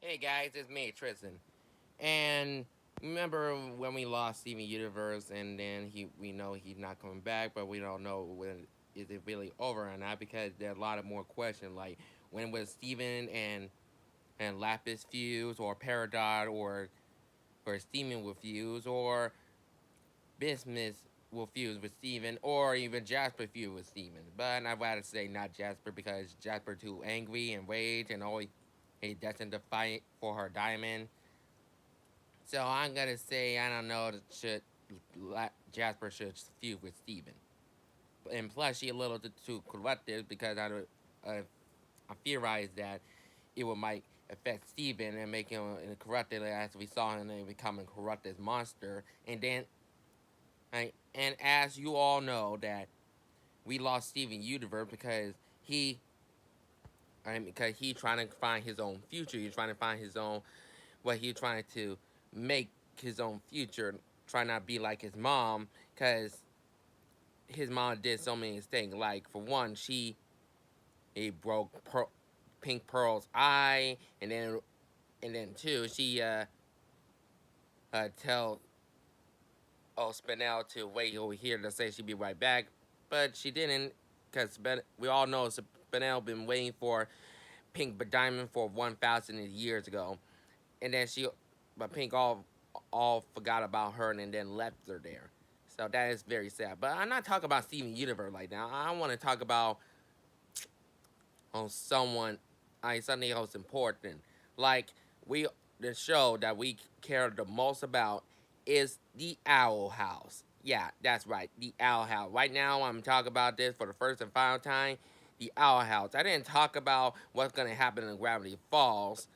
Hey guys, it's me, Tristan. And remember when we lost Steven Universe, and then we know he's not coming back, but we don't know when is it really over or not because there are a lot of more questions like when was Steven and Lapis fuse, or Peridot, or Steven will fuse, or Bismuth will fuse with Steven, or even Jasper fuse with Steven. But I'd rather say not Jasper because Jasper too angry and rage and always he destined to fight for her diamond. So I'm gonna say I don't know. Should Jasper should feud with Steven. And plus she a little too corrupted because uh, I theorize that it will might affect Steven and make him corrupted as we saw him and become a corrupted monster. And then and as you all know that we lost Steven Universe because he trying to find his own future. He's trying to find his own what he's trying to make his own future. Try not to be like his mom, because his mom did so many things. Like for one, he broke Pink Pearl's eye, and then two, she tell Spinel to wait over here to say she'd be right back, but she didn't, because we all know Spinel been waiting for Pink Diamond for 1,000 years ago, and then but Pink all forgot about her and then left her there. So that is very sad. But I'm not talking about Steven Universe right now. I want to talk about someone, something else important. Like we, the show that we care the most about is the Owl House. Yeah, that's right, the Owl House. Right now, I'm talking about this for the first and final time. The Owl House. I didn't talk about what's gonna happen in Gravity Falls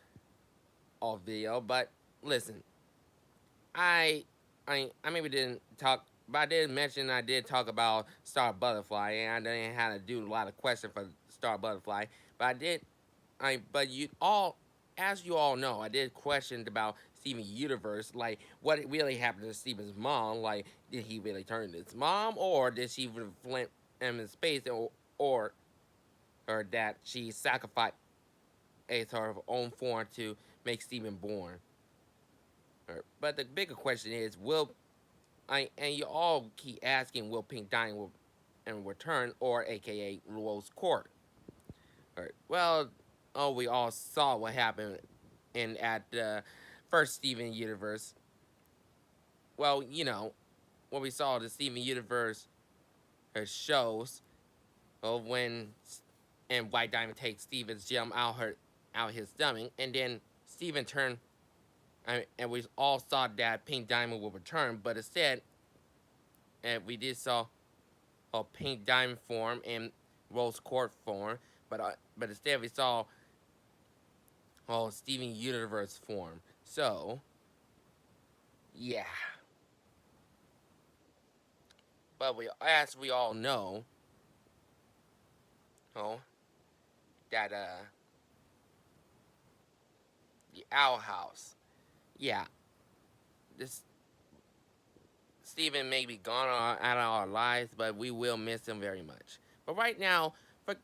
off video, but listen, I I maybe didn't talk, but I did mention I did talk about Star Butterfly, and I didn't have to do a lot of questions for Star Butterfly, but I did. But you all, as you all know, I did questions about Steven Universe, like what really happened to Steven's mom. Like, did he really turn into his mom, or did she flint him in space, or or that she sacrificed a sort of own form to make Steven born? But the bigger question is, will and you all keep asking, will Pink Diamond will in return, or AKA Rose Court? Right. Well, oh, we all saw what happened in at the first Steven Universe. Well, what we saw the Steven Universe shows of when and White Diamond takes Steven's gem out his stomach, and then Steven turned, and we all saw that Pink Diamond will return, but instead, and we did saw a Pink Diamond form and Rose Court form, but instead we saw Steven Universe form. So yeah, but as we all know, oh, that the Owl House. Yeah, this Steven may be gone out of our lives, but we will miss him very much. But right now, for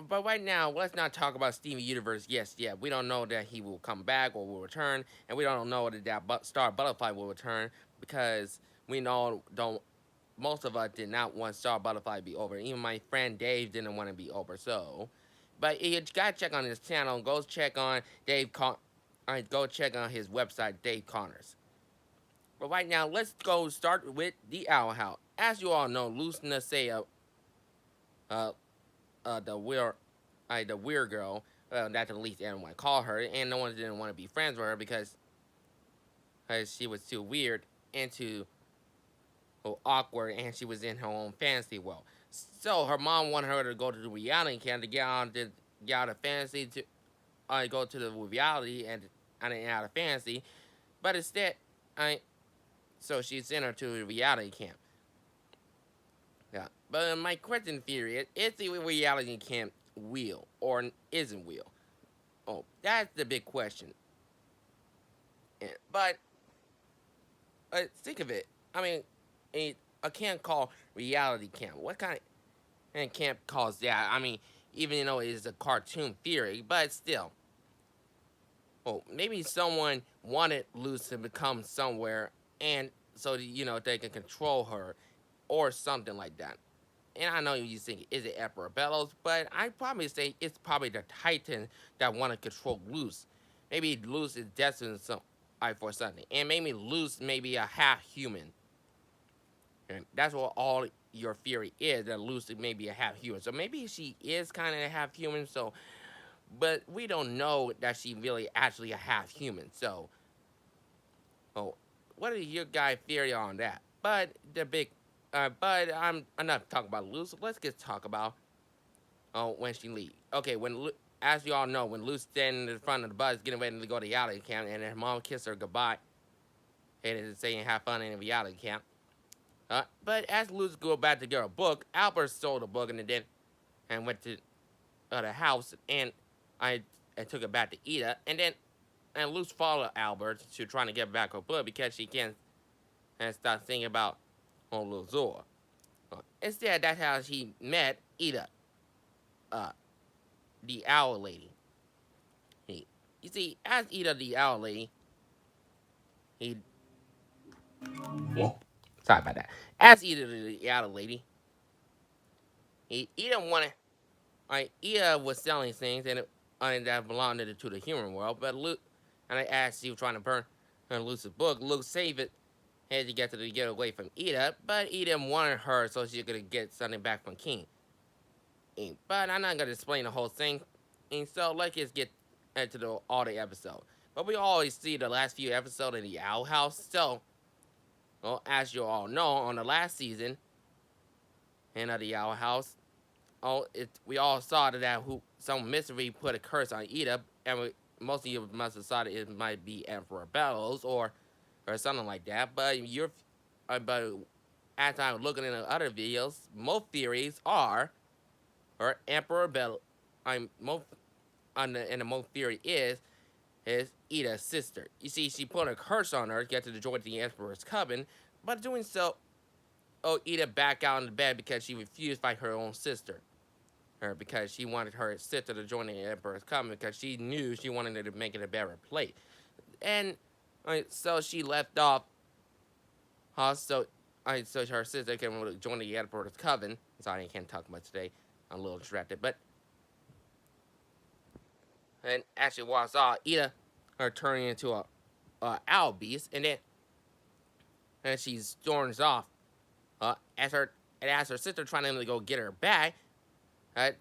but right now, let's not talk about Steven Universe. Yes, yeah, we don't know that he will come back or will return, and we don't know that Star Butterfly will return because we know don't. Most of us did not want Star Butterfly to be over. Even my friend Dave didn't want to be over. So, but you gotta check on his channel. Go check on go check on his website, Dave Connors. But right now, let's go start with the Owl House. As you all know, Lucina Saya, uh, the weird girl, that's the least anyone call her, and no one didn't want to be friends with her because she was too weird and too awkward, and she was in her own fantasy world. So her mom wanted her to go to the reality camp to get out of fantasy to go to the reality and out of fantasy, but instead, I so she sent her to the reality camp. Yeah, but my question theory is the reality camp real or isn't real? Oh, that's the big question. But think of it. I mean, a camp called reality camp. What kind of camp calls that? I mean, even though it is a cartoon theory, but still, maybe someone wanted Luz to become somewhere, and so they can control her, or something like that. And I know you think, is it Emperor Bellows? But I probably say it's probably the Titan that want to control Luz. Maybe Luz is destined for something, and maybe Luz may be a half human, and that's what all your theory is, that Luz may be a half human. So maybe she is kind of a half human. So, but we don't know that she really actually a half human. So, oh, what is your guy theory on that? But I'm not talking about Luz. Let's get talk about when she leaves. Okay, as you all know, when Luz standing in front of the bus getting ready to go to reality camp, and her mom kissed her goodbye, and is saying have fun in the reality camp. But as Luz go back to get her book, Albert stole the book and went to the house, and I took it back to Ida, and Luz followed Albert to trying to get back her book because she can't and start thinking about Luzor. Instead, that's how he met Ida, uh, the owl lady. You see, as Ida the owl lady, he sorry about that. As Ida the owl lady, Ida wanted. Ida was selling things that belonged to the human world, but Luke and I asked, she was trying to burn her Luke's book. Luke saved it, had to get away from Ida, but Ida wanted her so she could get something back from King. But I'm not gonna explain the whole thing, and so let's just get into all the episode. But we always see the last few episodes in the Owl House. So, well, as you all know, on the last season, in the Owl House, we all saw that some mystery put a curse on Ida, and most of you must have thought it might be Emperor Bellows or something like that. But as I'm looking in the other videos, most theories are, or Emperor Bellows. I'm most and the most theory is Ida's sister. You see, she put a curse on her to get to join the Emperor's coven, but doing so, Ida back out in the bed because she refused to fight her own sister. Because she wanted her sister to join the Emperor's coven because she knew she wanted her to make it a better place. And so she left off. So her sister can join the Emperor's coven. Sorry, I can't talk much today. I'm a little distracted, but and actually, while I saw Ida, her turning into a owl beast, and she storms off. Uh, as her as her sister trying to go get her back,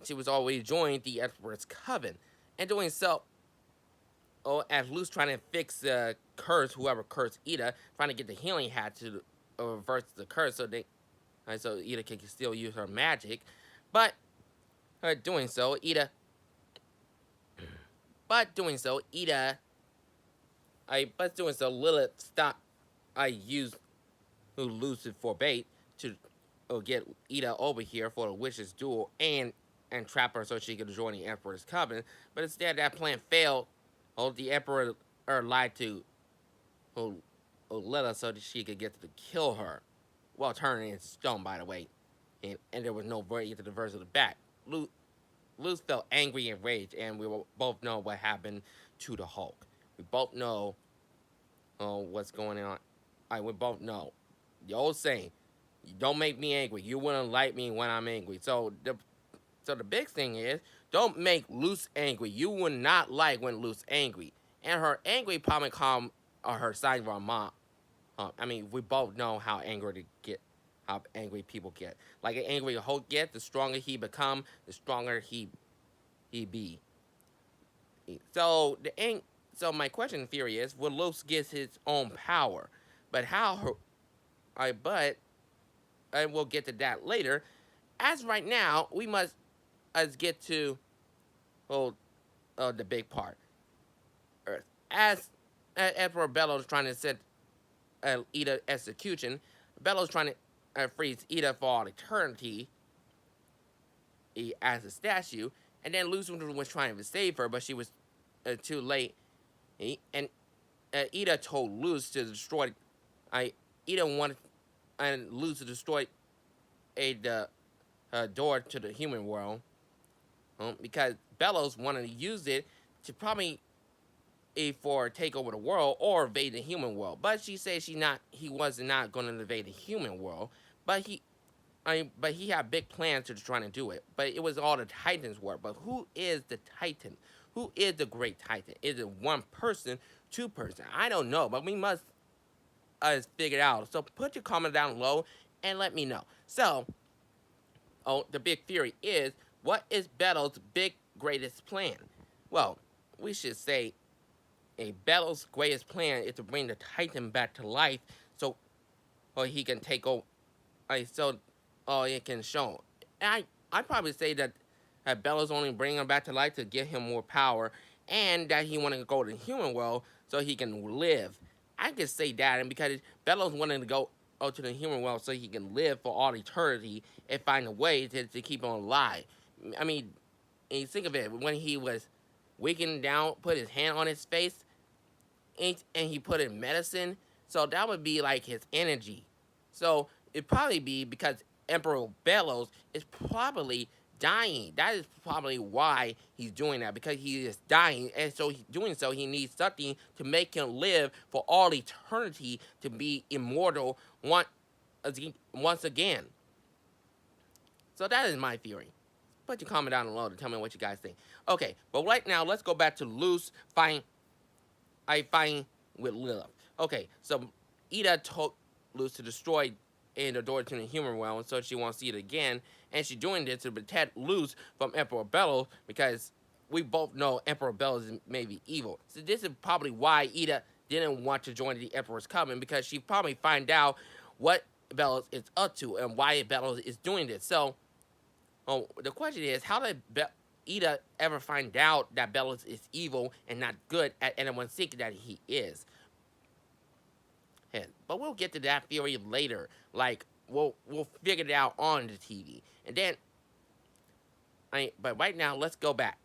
she was already joined the Emperor's coven, and doing so, as Luke's trying to fix the curse, whoever cursed Ida, trying to get the healing hat to reverse the curse, so Ida can still use her magic, but doing so, Lilith stopped. I used Lucid for bait to get Ida over here for the witch's duel and trap her so she could join the Emperor's coven. But instead, that plan failed. The Emperor lied to Lilith so that she could get to kill her, while turning into stone, by the way. And there was no way to the verse of the back. Luz felt angry and rage, and we both know what happened to the Hulk. We both know what's going on. We both know. The old saying, you don't make me angry. You wouldn't like me when I'm angry. So the big thing is, don't make Luz angry. You would not like when Luz angry. And her angry probably calm her side of her mom. We both know how angry people get. Like an angry Hulk get, the stronger he become, the stronger he be. So so my question theory is, will Luz get his own power? But how her but and we'll get to that later. As right now, we must get to the big part. Earth. As Emperor Bellows trying to set Ida execution, Bellows trying to freeze Ida for all eternity as a statue, and then Lucifer was trying to save her, but she was too late. And Ida told Luz to destroy. Ida wanted and Luz to destroy the door to the human world, because Bellows wanted to use it to probably for take over the world or invade the human world. But she said he was not going to invade the human world. But but he had big plans to trying to do it. But it was all the Titans' work. But who is the Titan? Who is the great Titan? Is it one person, two person? I don't know. But we must figure it out. So put your comment down below and let me know. So, the big theory is, what is Bellow's big greatest plan? Well, we should say Bellow's greatest plan is to bring the Titan back to life, so he can take over. So it can show. I probably say that Bellow's only bringing him back to life to give him more power, and that he wanted to go to the human world so he can live. I could say that, and because Bellow's wanting to go to the human world so he can live for all eternity and find a way to keep him alive. I mean, and you think of it, when he was weakening down, put his hand on his face, and he put in medicine, so that would be like his energy. So it'd probably be because Emperor Bellows is probably dying. That is probably why he's doing that, because he is dying, and so doing so, he needs something to make him live for all eternity, to be immortal once again. So that is my theory. Put your comment down below to tell me what you guys think. Okay, but right now, let's go back to Luz fighting with Lilith. Okay, so Ida told Luz to destroy the door to the human realm, so she won't see it again, and she's doing this to protect Luz from Emperor Bellows, because we both know Emperor Bellows is maybe evil. So this is probably why Ida didn't want to join the Emperor's Coven, because she probably find out what Bellows is up to and why Bellows is doing this. So, the question is, how did Ida ever find out that Bellows is evil and not good at anyone thinking that he is? But we'll get to that theory later. Like, we'll figure it out on the TV. And then, but right now, let's go back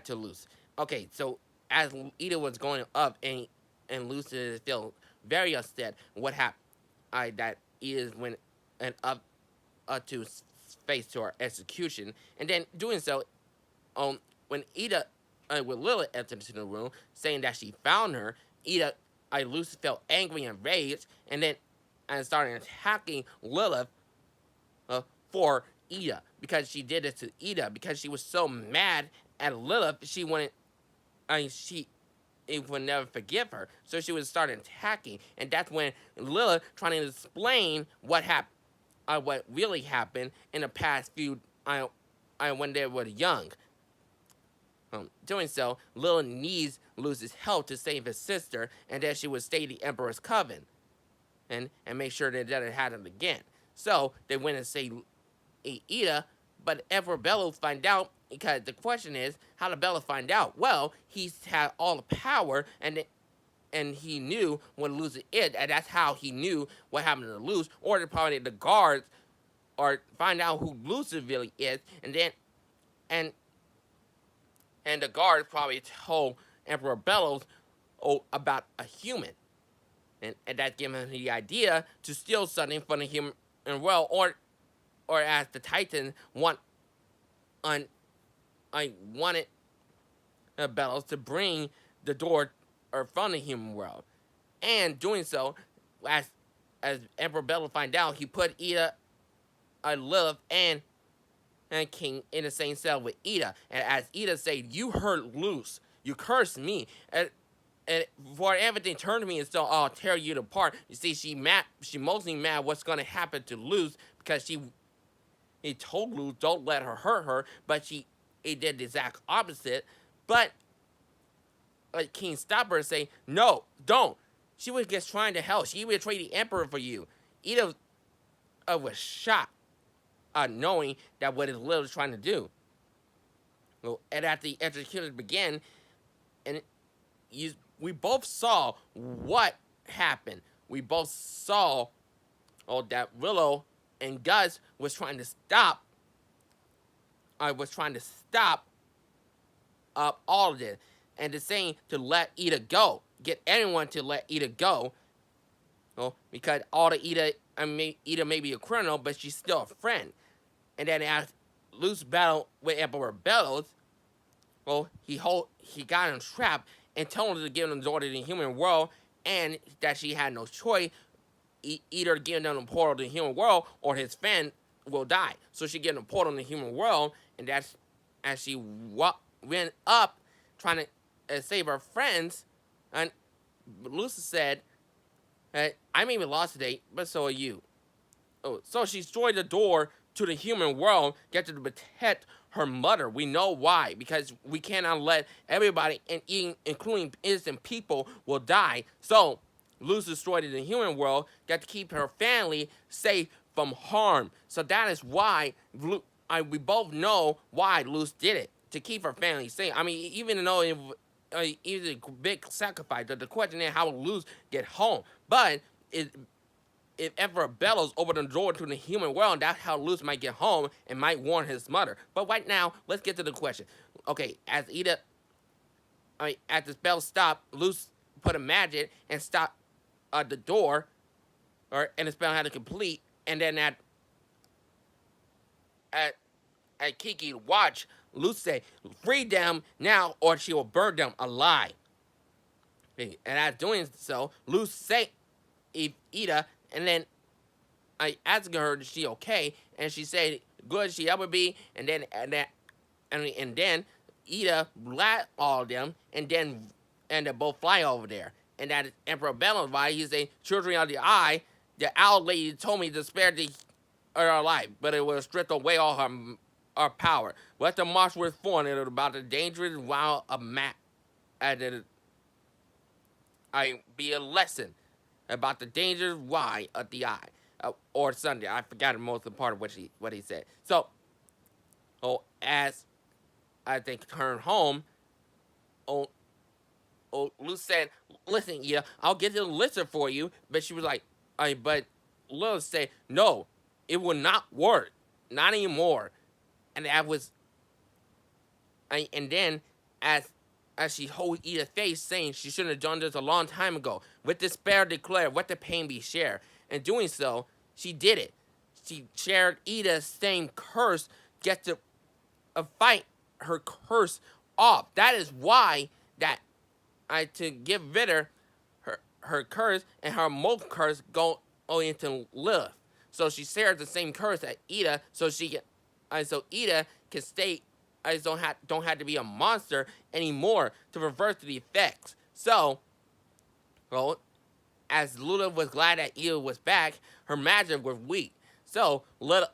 to Luz. Okay, so as Ida was going up, and Luz felt very upset, what happened? That Ida went up to face to her execution, and then doing so, when Ida with Lilith entered into the room, saying that she found her, Ida, Luz felt angry and raged, and then started attacking Lilith for Ida, because she did this to Ida, because she was so mad at Lilith, she wanted, it would never forgive her, so she would start attacking, and that's when Lilith trying to explain what happened. What really happened in the past few, when they were young. Doing so, Lilith needs Luz's help to save his sister, and then she would stay the Emperor's Coven, and make sure that it doesn't happen again. So they went and saved Ida, but Emperor Bellows find out, because the question is, how did Bellows find out? Well, he had all the power, and he knew what Luz is, and that's how he knew what happened to Luz, or probably the guards, or find out who Luz really is, and then, and the guards probably told Emperor Bellows about a human, and that gave him the idea to steal something from the human world, or as the Titans wanted Bellows to bring the door or from the human world, and doing so, as Emperor Bellows find out, he put Ida, Lilith, and King in the same cell with Ida, and as Ida said, "You hurt Luz, you cursed me, and for everything turned to me, and so I'll tear you apart." You see, she mostly mad what's gonna happen to Luz, because he told Luz don't let her hurt her, but he did the exact opposite. But King stopped her and say, "No, don't. She was just trying to help. She betrayed the Emperor for you." Ida was shocked, knowing that what his Lilith was trying to do. Well, and after the execution began, and we both saw what happened. We both saw that Willow and Gus was trying to stop. All of this, and the saying to let Ida go, get anyone to let Ida go. Because all the Ida may be a criminal, but she's still a friend. And then as Luz battled with Emperor Bellows, he got him trapped, and told her to give them the door to the human world, and that she had no choice, either giving them the portal to the human world or his fan will die. So she gave them the portal to the human world, and that's as she went up trying to save her friends, and Lucy said, I may be lost today, but so are you. Oh, so she destroyed the door to the human world, get to protect her mother. We know why, because we cannot let everybody, including innocent people, will die. So Luz destroyed the human world, got to keep her family safe from harm. So that is why we both know why Luz did it, to keep her family safe. I mean, even though it was a big sacrifice, the question is how will Luz get home? But if Emperor Bellows opened the door to the human world, that's how Luz might get home and might warn his mother. But right now, let's get to the question. Okay, as the spell stopped, Luz put a magic and stopped the door, and the spell had to complete. And then at Kiki's watch, Luz said, "Free them now, or she will burn them alive." And as doing so, Luz saved Ida, and then I asked her, "Is she okay?" And she said, "Good, she ever be." And then Ida black all of them, and they both fly over there. And that Emperor Bellows, why he say, "Children of the Eye, the owl lady told me to spare her life, but it will strip away all her power. What the march was for, and it was about the dangerous wild of I be a lesson about the dangers why of the eye, or Sunday. I forgot most of the part of what he said. So, as I think turned home, Luz said, "Listen, yeah, I'll get the listen for you." But she was like, but Luz said, "No, it will not work, not anymore." And that was, and then as she hold Ida's face, saying she shouldn't have done this a long time ago. With despair declared, "Let the pain be shared." And doing so, she did it. She shared Ida's same curse, get to fight her curse off. That is why to give rid of her curse, and her most curse go into Lilith. So she shares the same curse as Ida, so Ida can stay. I just don't have to be a monster anymore to reverse the effects. So, as Lilith was glad that Ida was back, her magic was weak. So Luz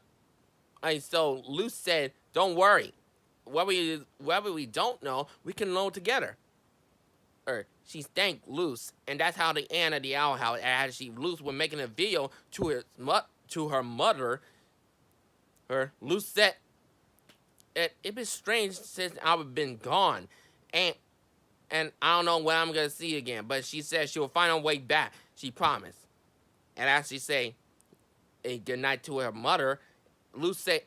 said, "Don't worry. Whatever we don't know, we can learn together." She thanked Luz, and that's how the end of the Owl House. As Luz was making a video to her mother, Luz said, "It been strange since I've been gone, and I don't know when I'm gonna see you again." But she said she will find her way back. She promised. And as she say a good night to her mother, Luz said,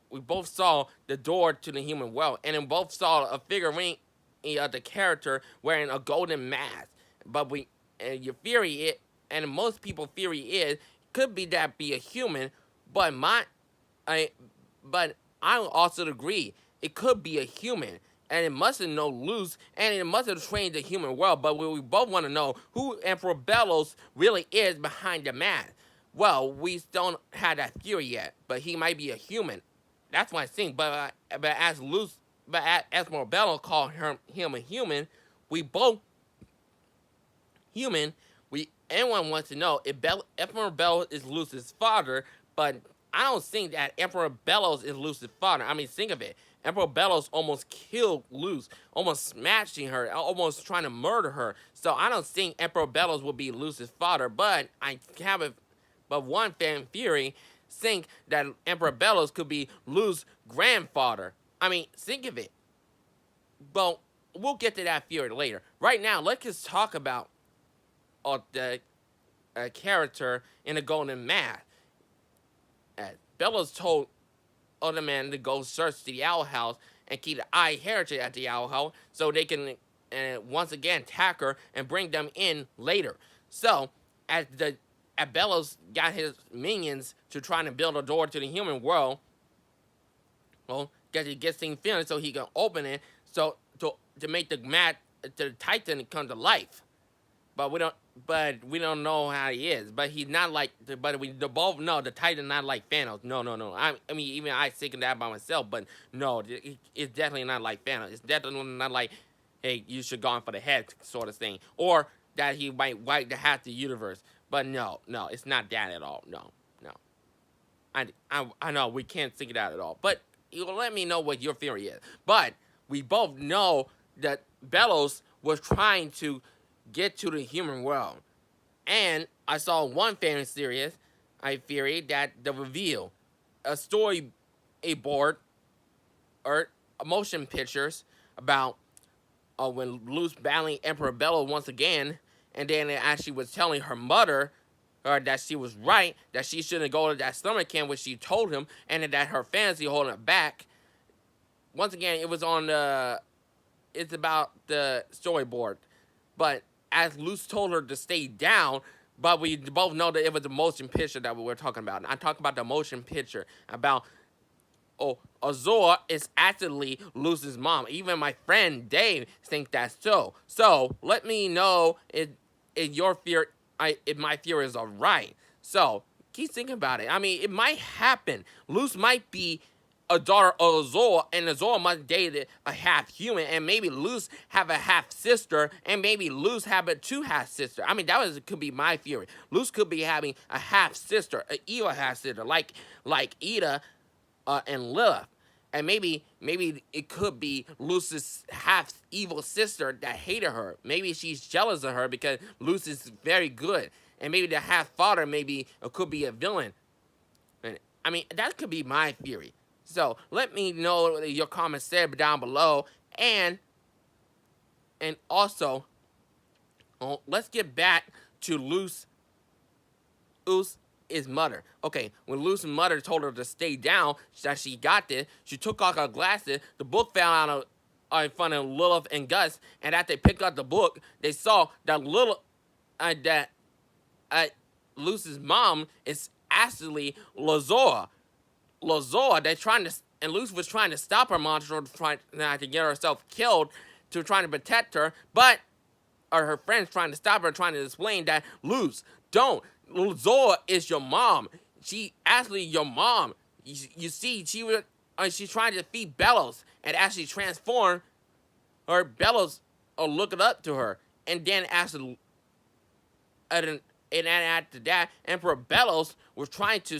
we both saw the door to the human world, and then both saw a figurine of the character wearing a golden mask. But your theory and most people's theory is, could be that be a human, but I also agree it could be a human, and it mustn't know Luz, and it must have trained the human world. But we both want to know who Emperor Bellows really is behind the mask. Well, we don't have that theory yet, but he might be a human. That's what I think. But as Emperor Bellows called him a human, we both human. Anyone wants to know if Emperor Bellows is Luz's father, but I don't think that Emperor Bellows is Luz's father. I mean, think of it. Emperor Bellows almost killed Luz, almost smashing her, almost trying to murder her. So I don't think Emperor Bellows will be Luz's father, but one fan theory think that Emperor Bellows could be Luz's grandfather. I mean, think of it. But we'll get to that theory later. Right now, let's just talk about the character in the Golden Mask. Bellows told other man to go search the Owl House and keep the Eye Heritage at the Owl House so they can once again attack her and bring them in later. So, as Bellows got his minions to try to build a door to the human world, get things finished so he can open it, so to make the Titan come to life. But we don't know how he is. But he's not like. But we both know the Titan not like Thanos. No, no, no. I mean, even I thinking that by myself. But no, it's definitely not like Thanos. It's definitely not like, hey, you should go on for the head sort of thing, or that he might wipe the half the universe. But no, no, it's not that at all. No, no. I know we can't think it out at all. But you let me know what your theory is. But we both know that Bellows was trying to get to the human world. And I saw one fan series, I theory that the reveal, a story, a board, or motion pictures about when Luz battling Emperor Bellows once again, and then it actually was telling her mother that she was right, that she shouldn't go to that summer camp, which she told him, and that her fantasy holding it back. Once again, it was on the. It's about the storyboard, but as Luz told her to stay down, but we both know that it was the motion picture that we were talking about. And I'm talking about the motion picture about Azor is actually Luz's mom. Even my friend Dave thinks that's so. So let me know if your fear, if my theories are right. So keep thinking about it. I mean, it might happen. Luz might be a daughter of Azor, and Azor must date a half human, and maybe Luz have a half sister, and maybe Luz have a two half sister. I mean, could be my theory. Luz could be having a half sister, an evil half sister, like Ida and Lilith. And maybe it could be Luz's half evil sister that hated her. Maybe she's jealous of her because Luz is very good. And maybe the half father could be a villain. And, I mean, that could be my theory. So let me know what your comments said down below. And also, let's get back to Luz's mother. Okay, when Luz's mother told her to stay down, that she got this, she took off her glasses. The book fell out in front of Lilith and Gus, and after they picked up the book, they saw that Luz's mom is actually Lazora. And Luz was trying to stop her monster, trying to get herself killed, to trying to protect her, but her friends trying to stop her, trying to explain that Luz, don't. Lazora is your mom. She actually your mom. You see, she's trying to defeat Bellows and actually transform her. Bellows looking up to her, and then after that, Emperor Bellows was trying to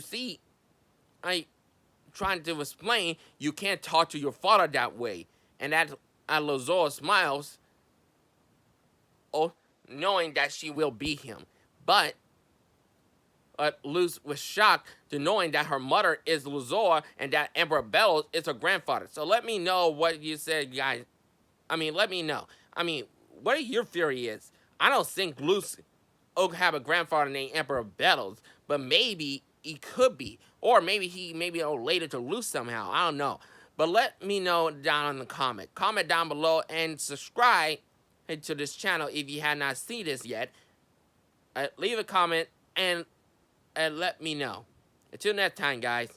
explain you can't talk to your father that way, and that Lazora smiles, knowing that she will beat him, but. Luz was shocked to knowing that her mother is Lazora and that Emperor Bellows is her grandfather. So let me know what you said, guys. I mean, let me know. I mean, what your theory is? I don't think Luz will have a grandfather named Emperor Bellows, but maybe he could be. Or maybe he may be related to Luz somehow. I don't know. But let me know down in the comment. Comment down below and subscribe to this channel if you have not seen this yet. Leave a comment and let me know. Until next time, guys.